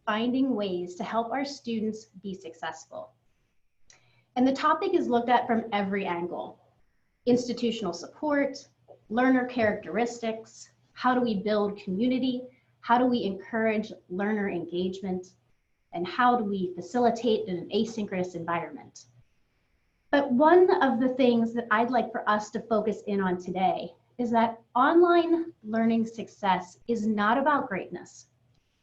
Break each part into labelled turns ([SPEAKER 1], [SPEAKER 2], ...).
[SPEAKER 1] finding ways to help our students be successful. And the topic is looked at from every angle: institutional support, learner characteristics, how do we build community, how do we encourage learner engagement, and how do we facilitate an asynchronous environment. But one of the things that I'd like for us to focus in on today is that online learning success is not about greatness.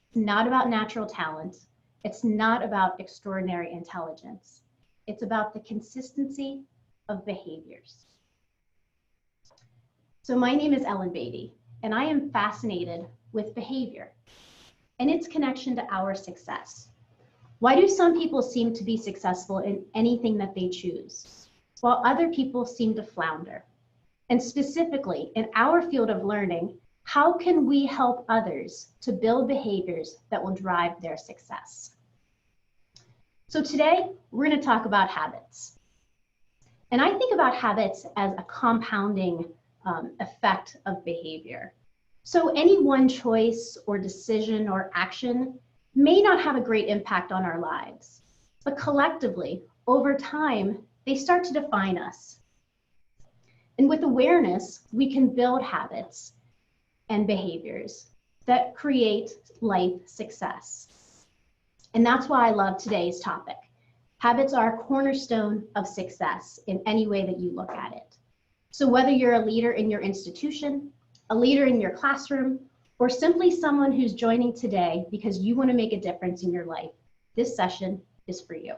[SPEAKER 1] It's not about natural talent. It's not about extraordinary intelligence. It's about the consistency of behaviors. So my name is Ellen Beatty, and I am fascinated with behavior and its connection to our success. Why do some people seem to be successful in anything that they choose, while other people seem to flounder? And specifically, in our field of learning, how can we help others to build behaviors that will drive their success? So today, we're going to talk about habits. And I think about habits as a compounding effect of behavior. So any one choice or decision or action may not have a great impact on our lives, but collectively, over time, they start to define us. And with awareness, we can build habits and behaviors that create life success. And that's why I love today's topic. Habits are a cornerstone of success in any way that you look at it. So whether you're a leader in your institution, a leader in your classroom, or simply someone who's joining today because you want to make a difference in your life, this session is for you.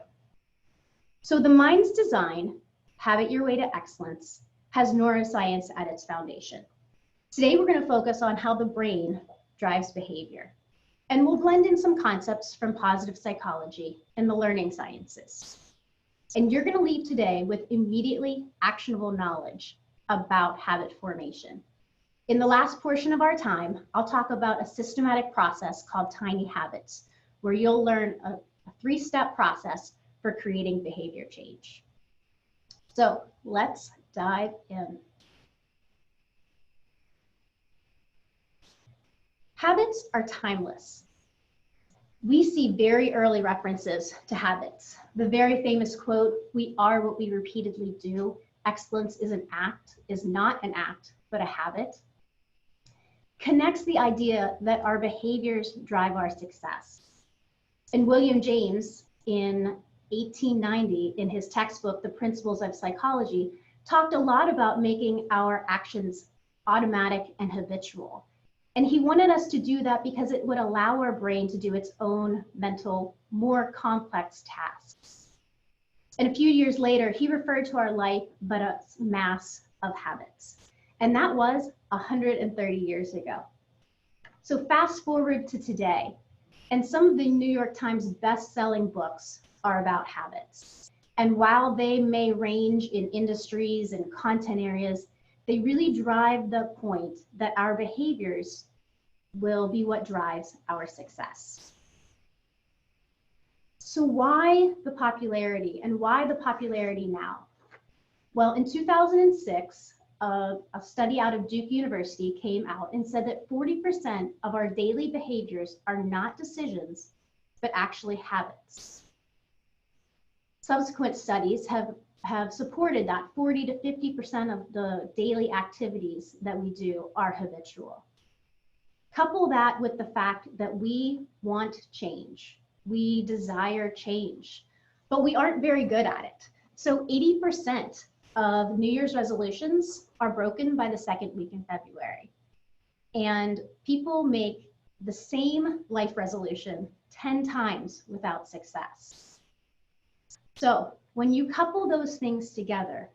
[SPEAKER 1] So the Mind's design, Habit Your Way to Excellence, has neuroscience at its foundation. Today, we're going to focus on how the brain drives behavior, and we'll blend in some concepts from positive psychology and the learning sciences. And you're going to leave today with immediately actionable knowledge about habit formation. In the last portion of our time, I'll talk about a systematic process called Tiny Habits, where you'll learn a three-step process for creating behavior change. So let's dive in. Habits are timeless. We see very early references to habits. The very famous quote, "We are what we repeatedly do. Excellence is not an act, but a habit," connects the idea that our behaviors drive our success. And William James, in 1890, in his textbook, The Principles of Psychology, talked a lot about making our actions automatic and habitual. And he wanted us to do that because it would allow our brain to do its own mental, more complex tasks. And a few years later, he referred to our life but a mass of habits. And that was 130 years ago. So fast forward to today, and some of the New York Times best-selling books are about habits. And while they may range in industries and content areas, they really drive the point that our behaviors will be what drives our success. So why the popularity, and why the popularity now? Well, in 2006, a study out of Duke University came out and said that 40% of our daily behaviors are not decisions, but actually habits. Subsequent studies have supported that 40 to 50% of the daily activities that we do are habitual. Couple that with the fact that we want change. We desire change, but we aren't very good at it. So 80% of New Year's resolutions are broken by the second week in February. And people make the same life resolution 10 times without success. So when you couple those things together,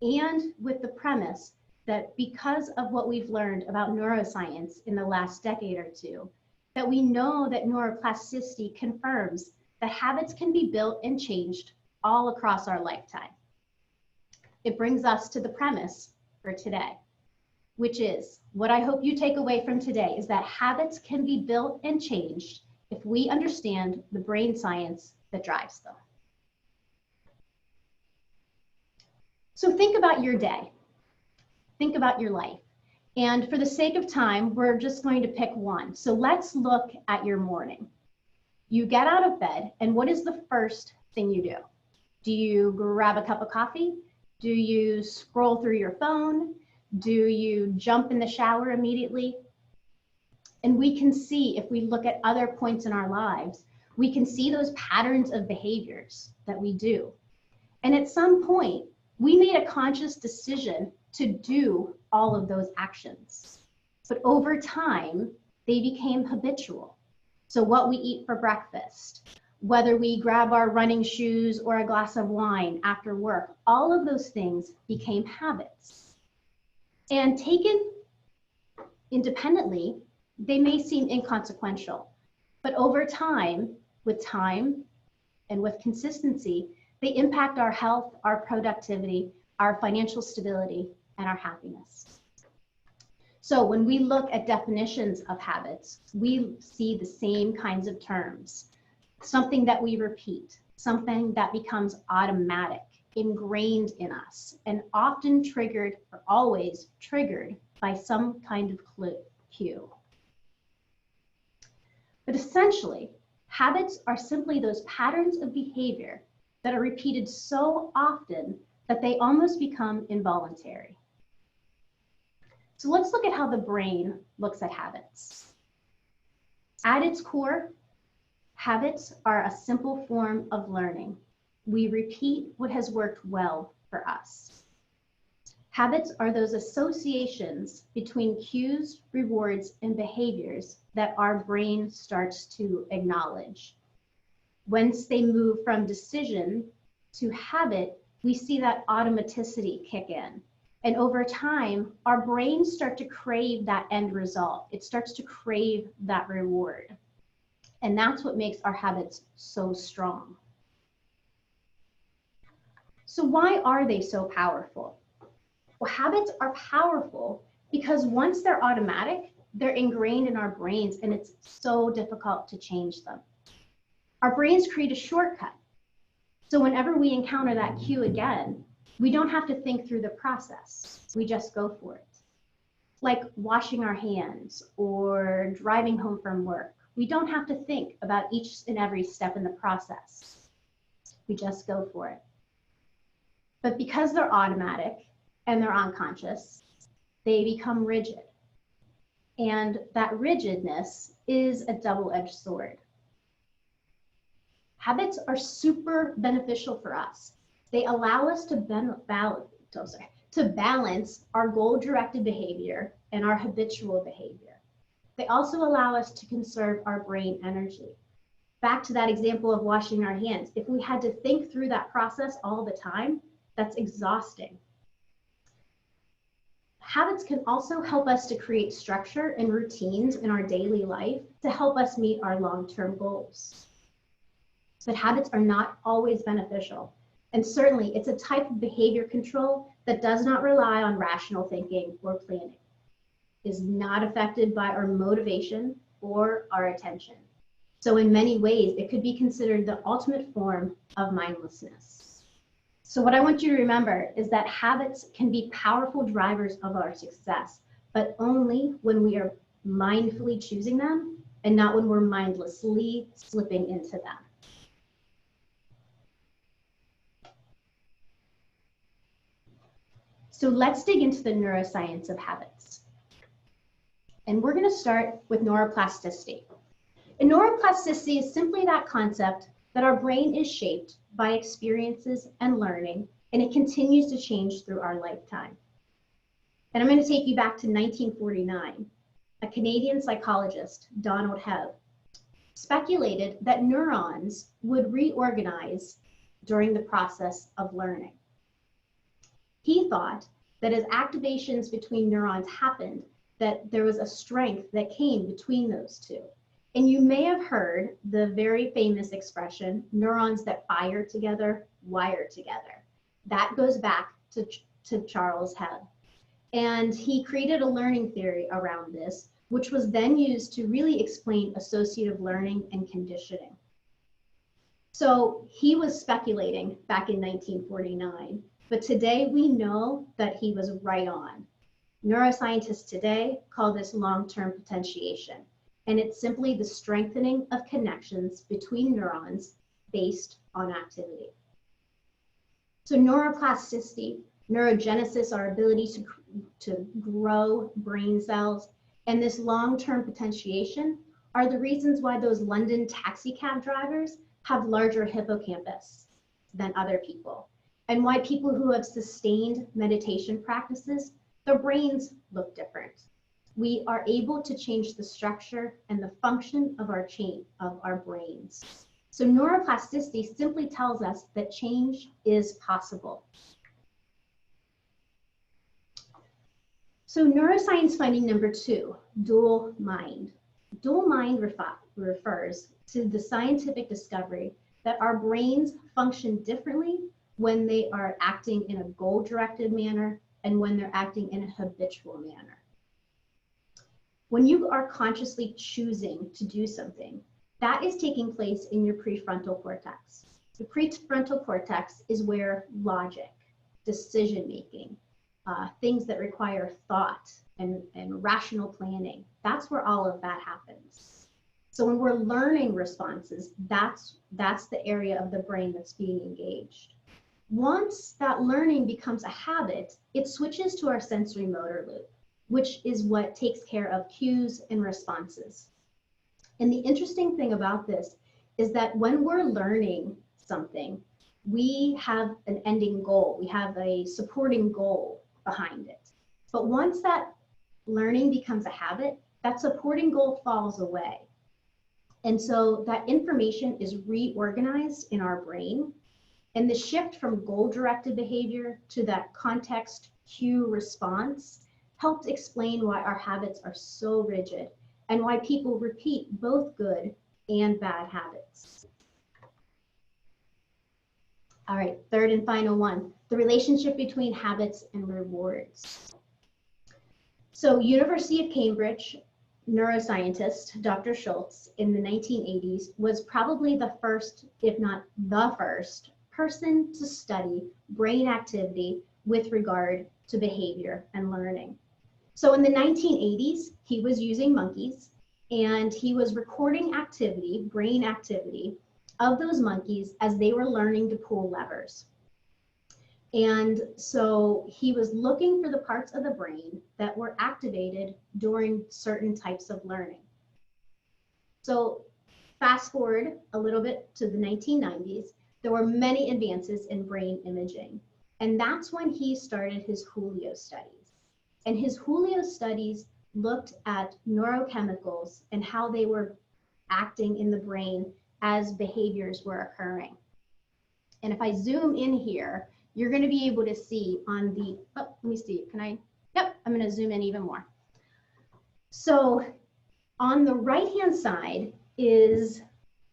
[SPEAKER 1] and with the premise that because of what we've learned about neuroscience in the last decade or two, that we know that neuroplasticity confirms that habits can be built and changed all across our lifetime. It brings us to the premise for today, which is what I hope you take away from today is that habits can be built and changed if we understand the brain science that drives them. So think about your day. Think about your life. And for the sake of time, we're just going to pick one. So let's look at your morning. You get out of bed, and what is the first thing you do? Do you grab a cup of coffee? Do you scroll through your phone? Do you jump in the shower immediately? And we can see, if we look at other points in our lives, we can see those patterns of behaviors that we do. And at some point, we made a conscious decision to do all of those actions. But over time, they became habitual. So what we eat for breakfast, whether we grab our running shoes or a glass of wine after work, all of those things became habits. And taken independently, they may seem inconsequential, but over time, and with consistency, they impact our health, our productivity, our financial stability, and our happiness. So when we look at definitions of habits, we see the same kinds of terms. Something that we repeat, something that becomes automatic, ingrained in us, and often triggered, or always triggered, by some kind of cue. But essentially, habits are simply those patterns of behavior that are repeated so often that they almost become involuntary. So let's look at how the brain looks at habits. At its core, habits are a simple form of learning. We repeat what has worked well for us. Habits are those associations between cues, rewards, and behaviors that our brain starts to acknowledge. Once they move from decision to habit, we see that automaticity kick in. And over time, our brains start to crave that end result. It starts to crave that reward. And that's what makes our habits so strong. So why are they so powerful? Well, habits are powerful because once they're automatic, they're ingrained in our brains, and it's so difficult to change them. Our brains create a shortcut. So whenever we encounter that cue again, we don't have to think through the process. We just go for it. Like washing our hands or driving home from work. We don't have to think about each and every step in the process. We just go for it. But because they're automatic and they're unconscious, they become rigid. And that rigidness is a double-edged sword. Habits are super beneficial for us. They allow us to balance our goal-directed behavior and our habitual behavior. They also allow us to conserve our brain energy. Back to that example of washing our hands. If we had to think through that process all the time, that's exhausting. Habits can also help us to create structure and routines in our daily life to help us meet our long-term goals. But habits are not always beneficial. And certainly, it's a type of behavior control that does not rely on rational thinking or planning, is not affected by our motivation or our attention. So in many ways, it could be considered the ultimate form of mindlessness. So what I want you to remember is that habits can be powerful drivers of our success, but only when we are mindfully choosing them and not when we're mindlessly slipping into them. So let's dig into the neuroscience of habits. And we're going to start with neuroplasticity. And neuroplasticity is simply that concept that our brain is shaped by experiences and learning, and it continues to change through our lifetime. And I'm going to take you back to 1949. A Canadian psychologist, Donald Hebb, speculated that neurons would reorganize during the process of learning. He thought that as activations between neurons happened, that there was a strength that came between those two. And you may have heard the very famous expression, neurons that fire together, wire together. That goes back to Charles Hebb. And he created a learning theory around this, which was then used to really explain associative learning and conditioning. So he was speculating back in 1949. But today we know that he was right on. Neuroscientists today call this long-term potentiation, and it's simply the strengthening of connections between neurons based on activity. So neuroplasticity, neurogenesis, our ability to grow brain cells, and this long-term potentiation are the reasons why those London taxi cab drivers have larger hippocampus than other people, and why people who have sustained meditation practices, their brains look different. We are able to change the structure and the function of our brains. So neuroplasticity simply tells us that change is possible. So neuroscience finding number 2, dual mind. Dual mind refers to the scientific discovery that our brains function differently when they are acting in a goal-directed manner and when they're acting in a habitual manner. When you are consciously choosing to do something, that is taking place in your prefrontal cortex. The prefrontal cortex is where logic, decision-making, things that require thought and rational planning, that's where all of that happens. So when we're learning responses, that's the area of the brain that's being engaged. Once that learning becomes a habit, it switches to our sensory motor loop, which is what takes care of cues and responses. And the interesting thing about this is that when we're learning something, we have an ending goal. We have a supporting goal behind it. But once that learning becomes a habit, that supporting goal falls away. And so that information is reorganized in our brain. And the shift from goal-directed behavior to that context cue response helped explain why our habits are so rigid and why people repeat both good and bad habits. All right, third and final one, the relationship between habits and rewards. So University of Cambridge neuroscientist, Dr. Schultz, in the 1980s was probably the first, if not the first, person to study brain activity with regard to behavior and learning. So in the 1980s, he was using monkeys and he was recording activity, brain activity, of those monkeys as they were learning to pull levers. And so he was looking for the parts of the brain that were activated during certain types of learning. So fast forward a little bit to the 1990s, there were many advances in brain imaging. And that's when he started his Julio studies. And his Julio studies looked at neurochemicals and how they were acting in the brain as behaviors were occurring. And if I zoom in here, you're going to be able to see on the, oh, let me see, can I? Yep, I'm going to zoom in even more. So on the right-hand side is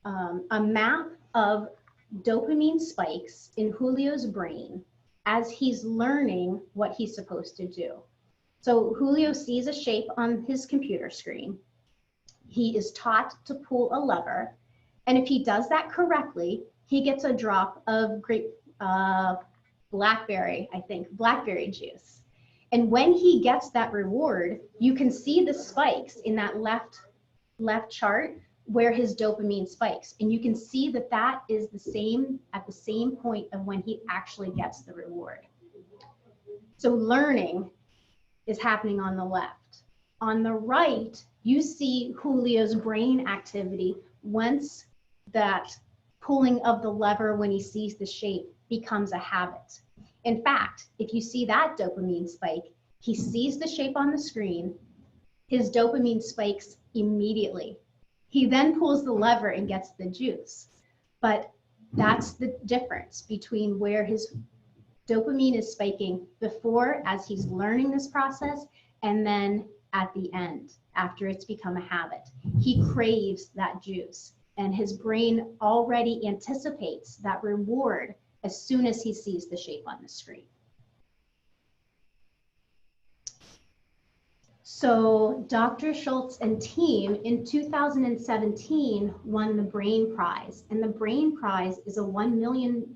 [SPEAKER 1] a map of dopamine spikes in Julio's brain as he's learning what he's supposed to do. So Julio sees a shape on his computer screen. He is taught to pull a lever. And if he does that correctly, he gets a drop of blackberry juice. And when he gets that reward, you can see the spikes in that left chart where his dopamine spikes. And you can see that that is the same at the same point of when he actually gets the reward. So learning is happening on the left. On the right, you see Julio's brain activity once that pulling of the lever when he sees the shape becomes a habit. In fact, if you see that dopamine spike, he sees the shape on the screen, his dopamine spikes immediately. He then pulls the lever and gets the juice. But that's the difference between where his dopamine is spiking before, as he's learning this process, and then at the end, after it's become a habit. He craves that juice, and his brain already anticipates that reward as soon as he sees the shape on the screen. So Dr. Schultz and team in 2017 won the Brain Prize, and the Brain Prize is a €1 million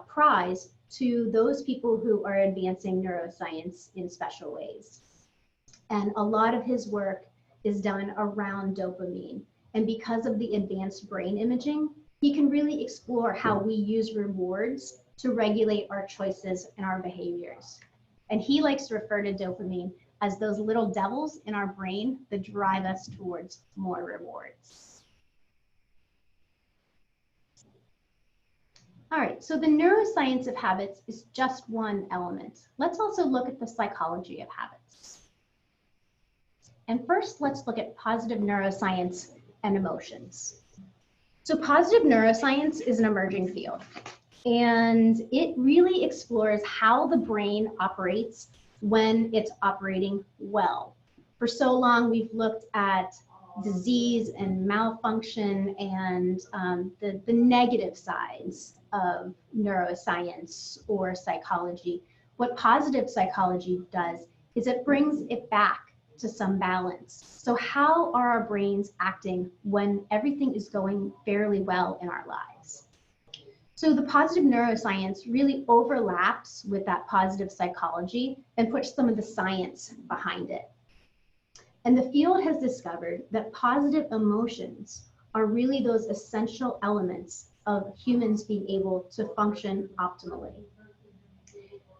[SPEAKER 1] prize to those people who are advancing neuroscience in special ways. And a lot of his work is done around dopamine. And because of the advanced brain imaging, he can really explore how we use rewards to regulate our choices and our behaviors. And he likes to refer to dopamine as those little devils in our brain that drive us towards more rewards. All right, so the neuroscience of habits is just one element. Let's also look at the psychology of habits. And first, let's look at positive neuroscience and emotions. So positive neuroscience is an emerging field, and it really explores how the brain operates when it's operating well. For so long, we've looked at disease and malfunction and the negative sides of neuroscience or psychology. What positive psychology does is it brings it back to some balance. So how are our brains acting when everything is going fairly well in our lives? So the positive neuroscience really overlaps with that positive psychology and puts some of the science behind it. And the field has discovered that positive emotions are really those essential elements of humans being able to function optimally.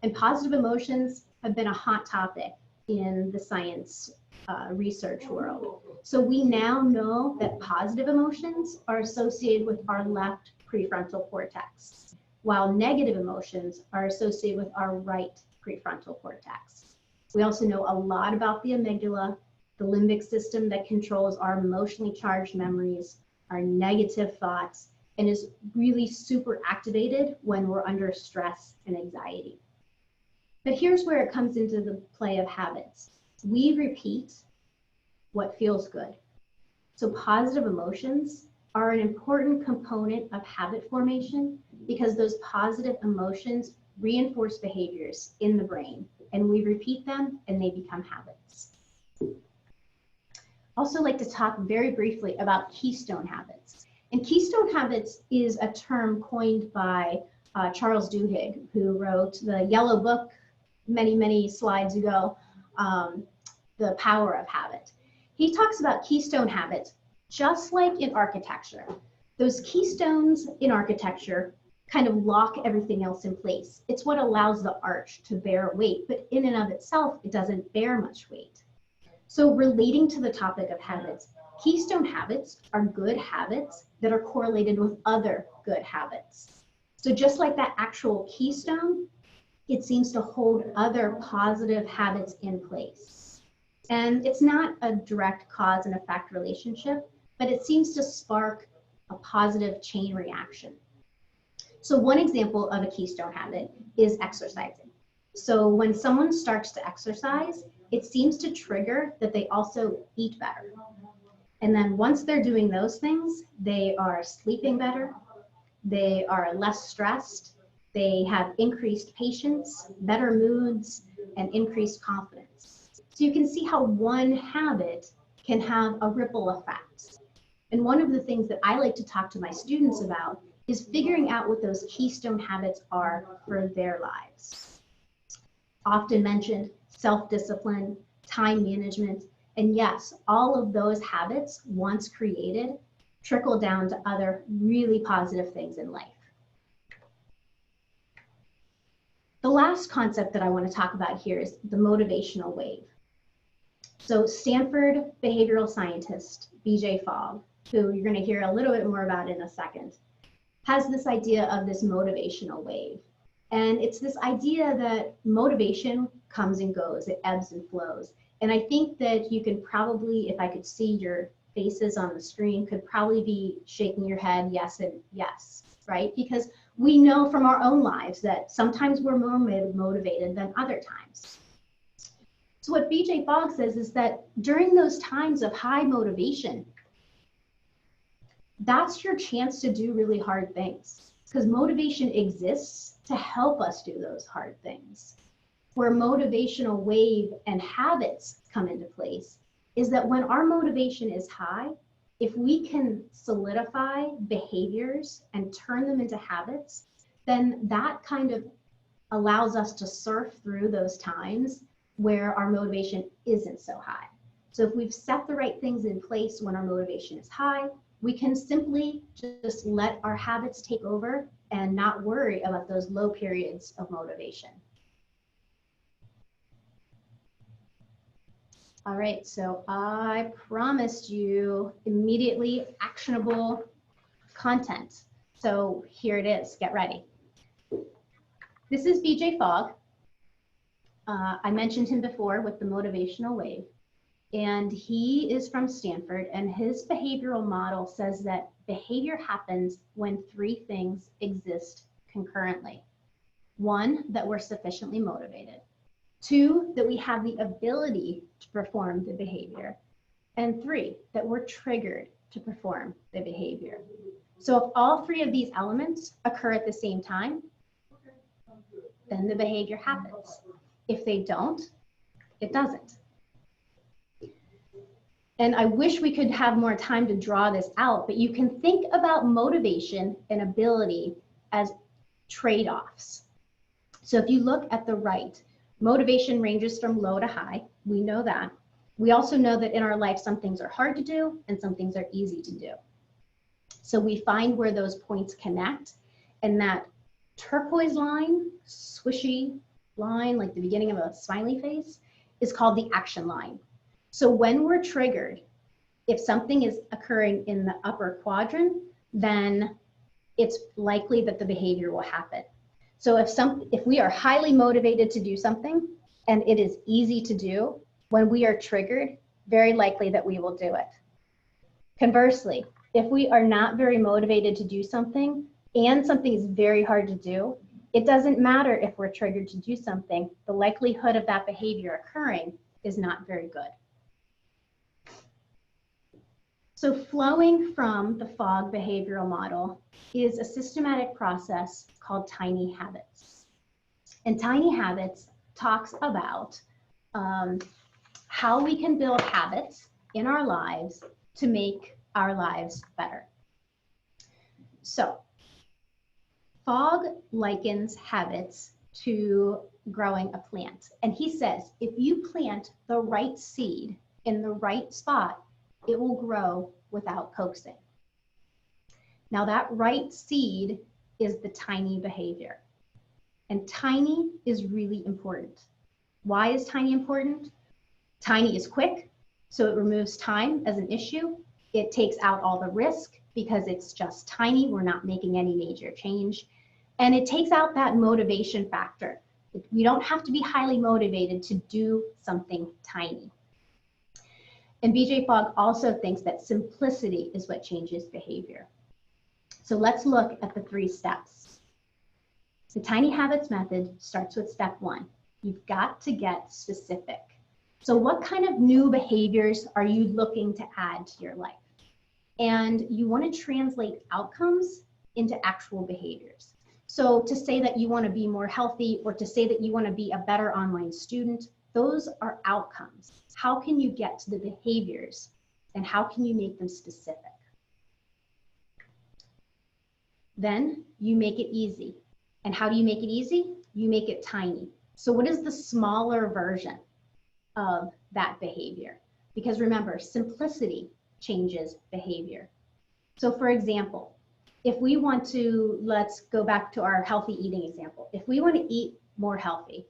[SPEAKER 1] And positive emotions have been a hot topic in the science research world. So we now know that positive emotions are associated with our left prefrontal cortex, while negative emotions are associated with our right prefrontal cortex. We also know a lot about the amygdala, the limbic system that controls our emotionally charged memories, our negative thoughts, and is really super activated when we're under stress and anxiety. But here's where it comes into the play of habits. We repeat what feels good. So positive emotions are an important component of habit formation because those positive emotions reinforce behaviors in the brain, and we repeat them and they become habits. Also like to talk very briefly about keystone habits. And keystone habits is a term coined by Charles Duhigg, who wrote the Yellow Book many slides ago, The Power of Habit. He talks about keystone habits just like in architecture. Those keystones in architecture kind of lock everything else in place. It's what allows the arch to bear weight, but in and of itself, it doesn't bear much weight. So relating to the topic of habits, keystone habits are good habits that are correlated with other good habits. So just like that actual keystone, it seems to hold other positive habits in place. And it's not a direct cause and effect relationship, but it seems to spark a positive chain reaction. So one example of a keystone habit is exercising. So when someone starts to exercise, it seems to trigger that they also eat better. And then once they're doing those things, they are sleeping better, they are less stressed, they have increased patience, better moods, and increased confidence. So you can see how one habit can have a ripple effect. And one of the things that I like to talk to my students about is figuring out what those keystone habits are for their lives. Often mentioned, self-discipline, time management, and yes, all of those habits, once created, trickle down to other really positive things in life. The last concept that I want to talk about here is the motivational wave. So Stanford behavioral scientist, BJ Fogg, who you're going to hear a little bit more about in a second, has this idea of this motivational wave. And it's this idea that motivation comes and goes, it ebbs and flows. And I think that you can probably, if I could see your faces on the screen, could probably be shaking your head yes and yes, right? Because we know from our own lives that sometimes we're more motivated than other times. So what BJ Fogg says is that during those times of high motivation, that's your chance to do really hard things, because motivation exists to help us do those hard things. Where motivational wave and habits come into place is that when our motivation is high, if we can solidify behaviors and turn them into habits, then that kind of allows us to surf through those times where our motivation isn't so high. So if we've set the right things in place when our motivation is high, we can simply just let our habits take over and not worry about those low periods of motivation. All right, so I promised you immediately actionable content. So here it is, get ready. This is BJ Fogg. I mentioned him before with the motivational wave, and he is from Stanford, and his behavioral model says that behavior happens when three things exist concurrently. One, that we're sufficiently motivated. Two, that we have the ability to perform the behavior. And three, that we're triggered to perform the behavior. So if all three of these elements occur at the same time, then the behavior happens. If they don't, it doesn't. And I wish we could have more time to draw this out, but you can think about motivation and ability as trade-offs. So if you look at the right, motivation ranges from low to high. We know that. We also know that in our life, some things are hard to do and some things are easy to do. So we find where those points connect, and that turquoise line, swishy line, like the beginning of a smiley face, is called the action line. So when we're triggered, if something is occurring in the upper quadrant, then it's likely that the behavior will happen. So if we are highly motivated to do something and it is easy to do, when we are triggered, very likely that we will do it. Conversely, if we are not very motivated to do something and something is very hard to do, it doesn't matter if we're triggered to do something, the likelihood of that behavior occurring is not very good. So flowing from the Fogg behavioral model is a systematic process called tiny habits. And tiny habits talks about how we can build habits in our lives to make our lives better. So Fogg likens habits to growing a plant. And he says, if you plant the right seed in the right spot, it will grow without coaxing. Now that right seed is the tiny behavior. And tiny is really important. Why is tiny important? Tiny is quick, so it removes time as an issue. It takes out all the risk because it's just tiny. We're not making any major change. And it takes out that motivation factor. We don't have to be highly motivated to do something tiny. And BJ Fogg also thinks that simplicity is what changes behavior. So let's look at the 3 steps. The tiny habits method starts with step 1. You've got to get specific. So what kind of new behaviors are you looking to add to your life? And you want to translate outcomes into actual behaviors. So to say that you want to be more healthy, or to say that you want to be a better online student, those are outcomes. How can you get to the behaviors, and how can you make them specific? Then you make it easy. And how do you make it easy? You make it tiny. So what is the smaller version of that behavior? Because remember, simplicity changes behavior. So for example, if we want to, let's go back to our healthy eating example. If we want to eat more healthy,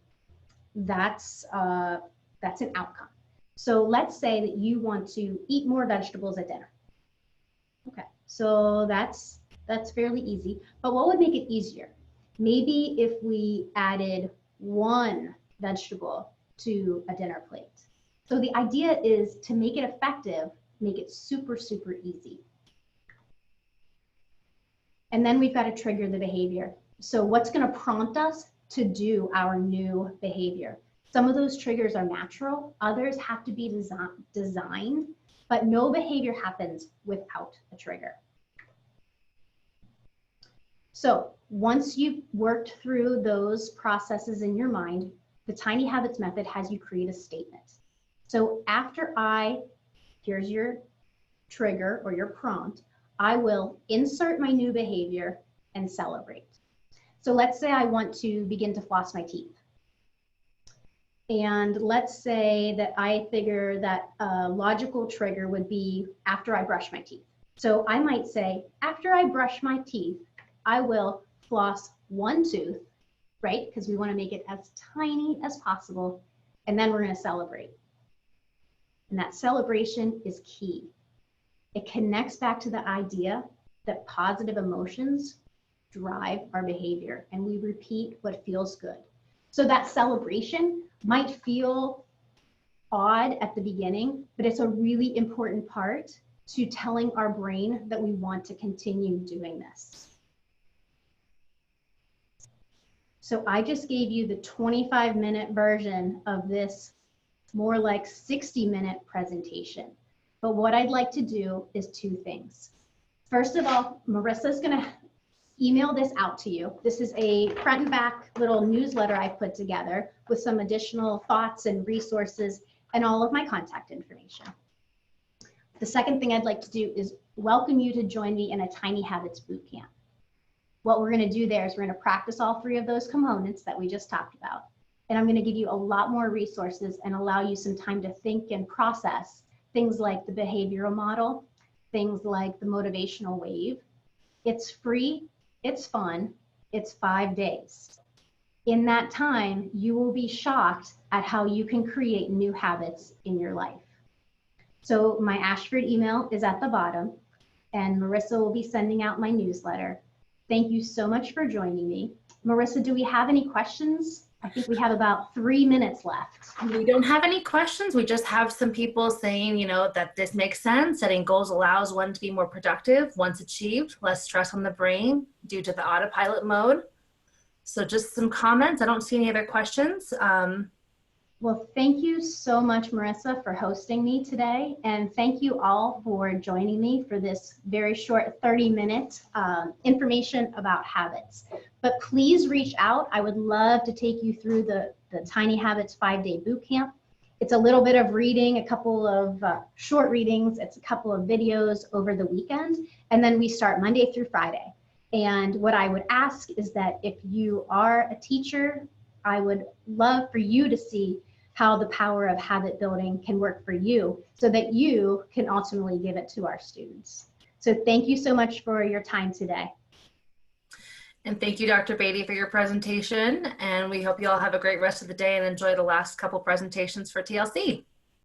[SPEAKER 1] that's an outcome. So let's say that you want to eat more vegetables at dinner. Okay, so that's fairly easy. But what would make it easier? Maybe if we added 1 vegetable to a dinner plate. So the idea is to make it effective, make it super, super easy. And then we've got to trigger the behavior. So what's going to prompt us to do our new behavior? Some of those triggers are natural, others have to be designed, but no behavior happens without a trigger. So once you've worked through those processes in your mind, the tiny habits method has you create a statement. So after here's your trigger or your prompt, I will insert my new behavior and celebrate. So let's say I want to begin to floss my teeth. And let's say that I figure that a logical trigger would be after I brush my teeth. So I might say, after I brush my teeth, I will floss one tooth, right? Because we want to make it as tiny as possible. And then we're going to celebrate. And that celebration is key. It connects back to the idea that positive emotions drive our behavior, and we repeat what feels good. So that celebration might feel odd at the beginning, but it's a really important part to telling our brain that we want to continue doing this. So I just gave you the 25-minute version of this more like 60-minute presentation. But what I'd like to do is two things. First of all, Marissa's going to email this out to you. This is a front and back little newsletter I put together with some additional thoughts and resources and all of my contact information. The second thing I'd like to do is welcome you to join me in a Tiny Habits Bootcamp. What we're going to do there is we're going to practice all three of those components that we just talked about. And I'm going to give you a lot more resources and allow you some time to think and process things like the behavioral model, things like the motivational wave. It's free. It's fun. It's 5 days. In that time, you will be shocked at how you can create new habits in your life. So my Ashford email is at the bottom, and Marissa will be sending out my newsletter. Thank you so much for joining me. Marissa, do we have any questions? I think we have about 3 minutes left.
[SPEAKER 2] We don't have any questions. We just have some people saying, that this makes sense. Setting goals allows one to be more productive. Once achieved, less stress on the brain due to the autopilot mode. So just some comments. I don't see any other questions.
[SPEAKER 1] Well, thank you so much, Marissa, for hosting me today. And thank you all for joining me for this very short 30-minute information about habits. But please reach out. I would love to take you through the Tiny Habits 5-day bootcamp. It's a little bit of reading, a couple of short readings. It's a couple of videos over the weekend. And then we start Monday through Friday. And what I would ask is that if you are a teacher, I would love for you to see how the power of habit building can work for you so that you can ultimately give it to our students. So thank you so much for your time today.
[SPEAKER 2] And thank you, Dr. Beatty, for your presentation. And we hope you all have a great rest of the day and enjoy the last couple presentations for TLC.